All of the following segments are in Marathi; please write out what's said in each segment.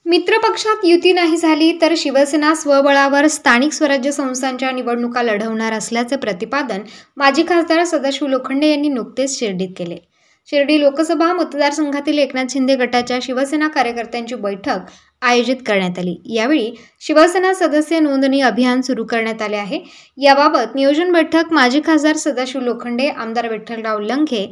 मित्रपक्षात युती नाही झाली तर शिवसेना स्वबळावर स्थानिक स्वराज्य संस्थांच्या निवडणुका लढवणार असल्याचे प्रतिपादन माजी खासदार सदाशिव लोखंडे यांनी नुकतेच शिर्डीत केले। शिर्डी लोकसभा मतदारसंघातील एकनाथ शिंदे गटाच्या शिवसेना कार्यकर्त्यांची बैठक आयोजित करण्यात आली। यावेळी शिवसेना सदस्य नोंदणी अभियान सुरू करण्यात आले आहे। याबाबत नियोजन बैठक माजी खासदार सदाशिव लोखंडे, आमदार विठ्ठलराव लंघे,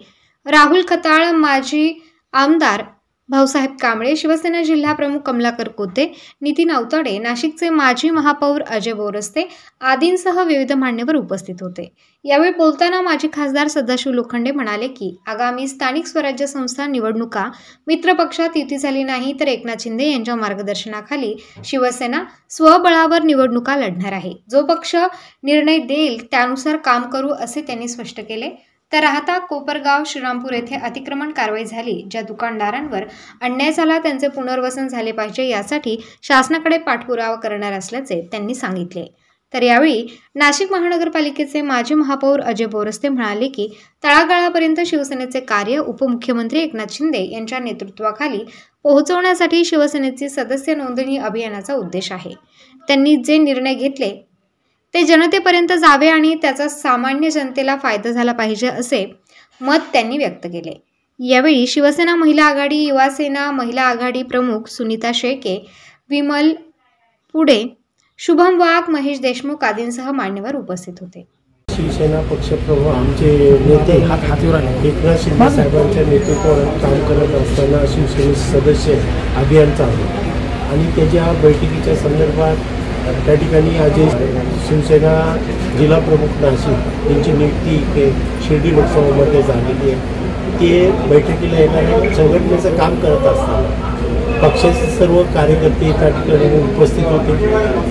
राहुल खताळ, माजी आमदार भाऊसाहेब कांबळे, शिवसेना जिल्हा प्रमुख कमलाकर कोते, नितीन अवताडे, नाशिकचे माजी महापौर अजय बोरस्ते आदींसह विविध मान्यवर उपस्थित होते। यावेळी बोलताना माजी खासदार सदाशिव लोखंडे म्हणाले की आगामी स्थानिक स्वराज्य संस्था निवडणुका मित्रपक्षात युती झाली नाही तर एकनाथ शिंदे यांच्या मार्गदर्शनाखाली शिवसेना स्वबळावर निवडणुका लढणार आहे। जो पक्ष निर्णय देईल त्यानुसार काम करू असे त्यांनी स्पष्ट केले। तर राहता कोपरगाव श्रीरामपूर येथे अतिक्रमण कारवाई झाली। ज्या दुकानदारांवर अन्याय झाला त्यांचे पुनर्वसन झाले पाहिजे, यासाठी शासनाकडे पाठपुरावा करणार असल्याचे त्यांनी सांगितले। तर यावेळी नाशिक महानगरपालिकेचे माजी महापौर अजय बोरस्ते म्हणाले की तळागाळापर्यंत शिवसेनेचे कार्य उपमुख्यमंत्री एकनाथ शिंदे यांच्या नेतृत्वाखाली पोहोचवण्यासाठी शिवसेनेची सदस्य नोंदणी अभियानाचा उद्देश आहे। त्यांनी जे निर्णय घेतले ते जनतेपर्यंत जावे आणि त्याचा सामान्य जनतेला फायदा झाला पाहिजे असे मत त्यांनी व्यक्त केले। यावेळी शिवसेना महिला आघाडी, युवा सेना महिला आघाडी प्रमुख सुनीता शेळके, विमल पुढे, शुभम वाघ, महेश देशमुख आदींसह मान्यवर उपस्थित होते। शिवसेना पक्षप्रमुख आमचे नेते एकनाथ शिंदे साहेबांच्या नेतृत्वात काम करत असताना शिवसेनेचे सदस्य अभियान चालू आणि त्याच्या बैठकीच्या संदर्भात त्या ठिकाणी आज शिवसेना जिल्हा प्रमुख नाशिक यांची नियुक्ती शिर्डी लोकसभेमध्ये झालेली आहे। ते बैठकीला येणाऱ्या संघटनेचं काम करत असताना पक्षाचे सर्व कार्यकर्ते त्या ठिकाणी उपस्थित होते।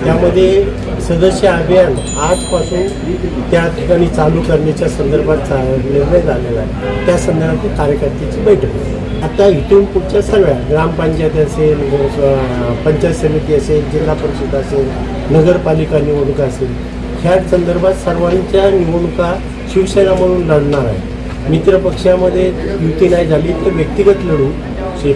त्यामध्ये सदस्य अभियान आजपासून त्या ठिकाणी चालू करण्याच्या संदर्भात निर्णय झालेला आहे। त्या संदर्भात कार्यकर्त्यांची बैठक आता इथून पुढच्या सगळ्या ग्रामपंचायत असेल, पंचायत समिती असेल, जिल्हा परिषद असेल, नगरपालिका निवडणूक असेल, ह्या संदर्भात सर्वांच्या निवडणुका शिवसेना म्हणून लढणार आहे। मित्रपक्षामध्ये युती नाही झाली तर व्यक्तिगत लढू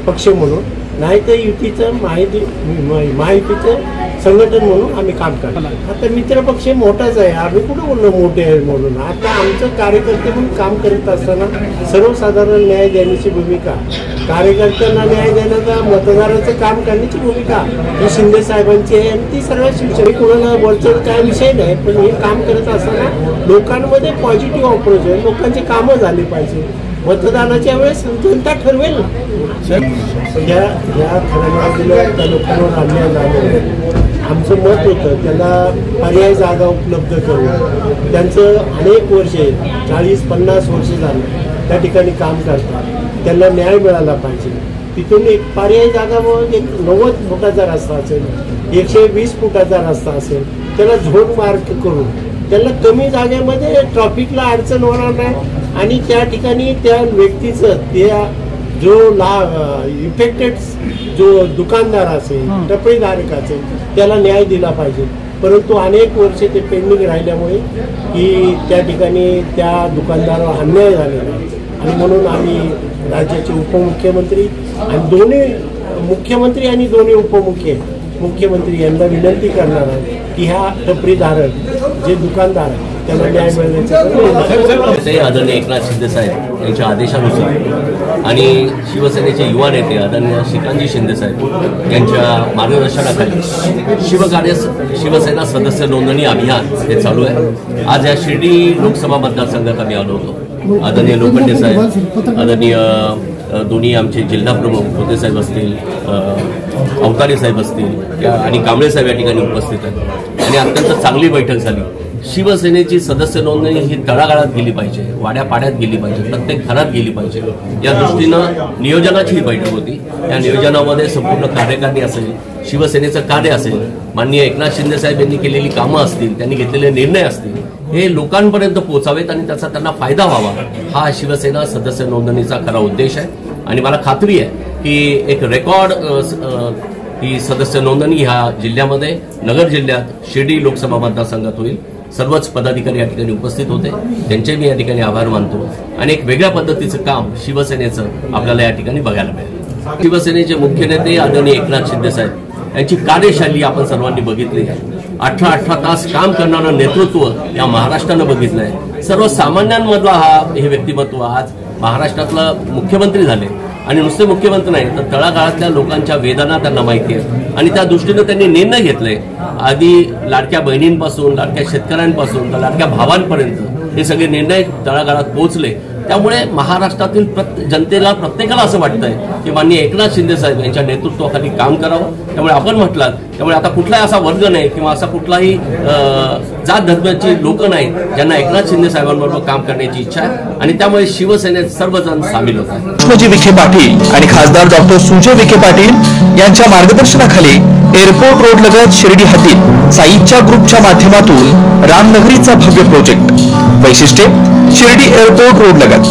पक्ष म्हणून, नाही तर युतीचं महायुतीचं संघटन म्हणून आम्ही काम करतो। आता मित्रपक्ष मोठाच आहे, आम्ही कुठं बोललो मोठे आहे म्हणून। आता आमचं कार्यकर्ते म्हणून काम करत असताना सर्वसाधारण न्याय देण्याची भूमिका, कार्यकर्त्यांना न्याय देण्याचा, मतदाराचं काम करण्याची भूमिका ही शिंदे साहेबांची आहे आणि ती सर्व शिवसेना कोणाला वरचढ काय विषय नाही, पण हे काम करत असताना लोकांमध्ये पॉझिटिव्ह अप्रोच आहे। लोकांची कामं झाली पाहिजे। मतदानाच्या वेळेस जनता ठरवेल ना या ठरवलेल्या त्या लोकांवर अन्याय झालेला। आमचं मत होतं त्याला पर्याय जागा उपलब्ध करून, त्यांचं अनेक वर्षे 40-50 वर्षे झालं त्या ठिकाणी काम करतात, त्यांना न्याय मिळाला पाहिजे। तिथून एक पर्याय जागा मग एक 90 फुटाचा रस्ता असेल, 120 फुटाचा रस्ता असेल, त्याला झोन मार्क करून त्यांना कमी जागेमध्ये ट्रॅफिकला अडचण होणार नाही आणि त्या ठिकाणी त्या व्यक्तीचं त्या जो इफेक्टेड जो दुकानदार असेल, टपरीधारक असेल, त्याला न्याय दिला पाहिजे। परंतु अनेक वर्षे ते पेंडिंग राहिल्यामुळे की त्या ठिकाणी त्या दुकानदारावर अन्याय झालेला आहे आणि म्हणून आम्ही राज्याचे उपमुख्यमंत्री आणि दोन्ही मुख्यमंत्री आणि दोन्ही मुख्यमंत्री यांना विनंती करणार आहे की ह्या टपरीधारक जे दुकानदार आहेत त्यांना न्याय मिळण्याचे आदरणीय एकनाथ शिंदे साहेब यांच्या आदेशानुसार आणि शिवसेनेचे युवा नेते आदरणीय श्रीकांतजी शिंदे साहेब यांच्या मार्गदर्शनाखाली शिवसेना सदस्य नोंदणी अभियान हे चालू आहे। आज या शिर्डी लोकसभा मतदारसंघात आम्ही आलो होतो। आदरणीय लोखंडे साहेब, आदरणीय दोन्ही आमचे जिल्हा प्रमुख कोते साहेब असतील, अवताडे साहेब असतील आणि कांबळे साहेब या ठिकाणी उपस्थित आहेत आणि अत्यंत चांगली बैठक झाली। शिवसेनेची सदस्य नोंदणी ही तळागाळात गेली पाहिजे, वाड्यापाड्यात गेली पाहिजे, प्रत्येक घरात गेली पाहिजे, या दृष्टीनं नियोजनाची ही बैठक होती। या नियोजनामध्ये संपूर्ण कार्यकारिणी असेल, शिवसेनेचं कार्य असेल, माननीय एकनाथ शिंदे साहेब यांनी केलेली कामं असतील, त्यांनी घेतलेले निर्णय असतील, हे लोकांपर्यंत पोहोचावेत आणि त्याचा त्यांना फायदा व्हावा, हा शिवसेना सदस्य नोंदणीचा खरा उद्देश आहे। आणि मला खात्री आहे की एक रेकॉर्ड ही सदस्य नोंदणी ह्या जिल्ह्यामध्ये, नगर जिल्ह्यात शिर्डी लोकसभा मतदारसंघात होईल। सर्वच पदाधिकारी या ठिकाणी उपस्थित होते, त्यांचे मी या ठिकाणी आभार मानतो आणि एक वेगळ्या पद्धतीचं काम शिवसेनेचं आपल्याला या ठिकाणी बघायला मिळेल। शिवसेनेचे मुख्य नेते आदरणीय एकनाथ शिंदे साहेब यांची कार्यशैली आपण सर्वांनी बघितली आहे. 18 तास काम करणारं नेतृत्व या महाराष्ट्रानं बघितलं आहे. सर्वसामान्यांमधला हे व्यक्तिमत्व आज महाराष्ट्रातला मुख्यमंत्री झाले आणि नुसते मुख्यमंत्री नाही तर तळागाळातल्या लोकांच्या वेदना त्यांना माहिती आहेत आणि त्या दृष्टीनं त्यांनी निर्णय घेतले. आधी लाडक्या बहिणींपासून, लाडक्या शेतकऱ्यांपासून तर लाडक्या भावांपर्यंत हे सगळे निर्णय तळागाळात पोहोचले. त्यामुळे महाराष्ट्रातील जनतेला प्रत्येकाला असं वाटतंय की माननीय एकनाथ शिंदे साहेब यांच्या नेतृत्वाखाली काम करावं. त्यामुळे आपण म्हटलात, त्यामुळे आता कुठलाही असा वर्ग नाही किंवा असा कुठलाही जात धर्माची लोक नाहीत ज्यांना एकनाथ शिंदे साहेबांबरोबर काम करण्याची इच्छा आहे आणि त्यामुळे शिवसेनेत सर्वजण सामील होत आहेत. कृष्णजी विखे पाटील आणि खासदार डॉक्टर सुजय विखे पाटील यांच्या मार्गदर्शनाखाली एअरपोर्ट रोड लगत शिर्डी हद्दीत साईच्या ग्रुपच्या माध्यमातून रामनगरीचा भव्य प्रोजेक्ट. वैशिष्ट्ये शिर्डी एअरपोर्ट रोड लगत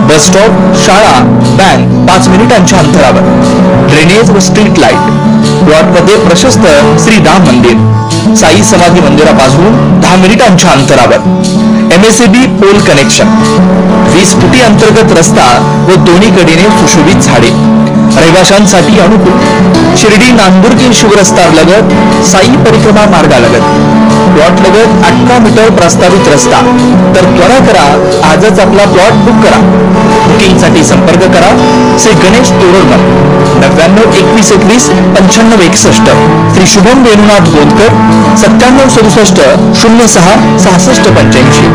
बस स्टॉप, शाळा, बँक 5 मिनिटांच्या अंतरावर, ड्रेनेज व स्ट्रीट लाईट. प्लॉटमध्ये प्रशस्त श्री राम मंदिर, साई समाधी मंदिरापासून 10 मिनिटांच्या अंतरावर, MSAB पोल कनेक्शन, 20 फुटी अंतर्गत रस्ता व दोन्ही कडेने सुशोभित झाडे. रहिवाशांसाठी अनुकूल शिर्डी नांदुर्गी शिवरस्तार लगत साई परिक्रमा मार्गालगत. प्लॉट लगत 18 मीटर प्रस्तावित रस्ता. तर त्वरा करा, आजच आपला प्लॉट बुक करा. बुकिंगसाठी संपर्क करा श्री गणेश तोरडमल 99 21 21 95 61, श्री शुभम वेणुनाथ गोंदकर 97 67 06 66 85.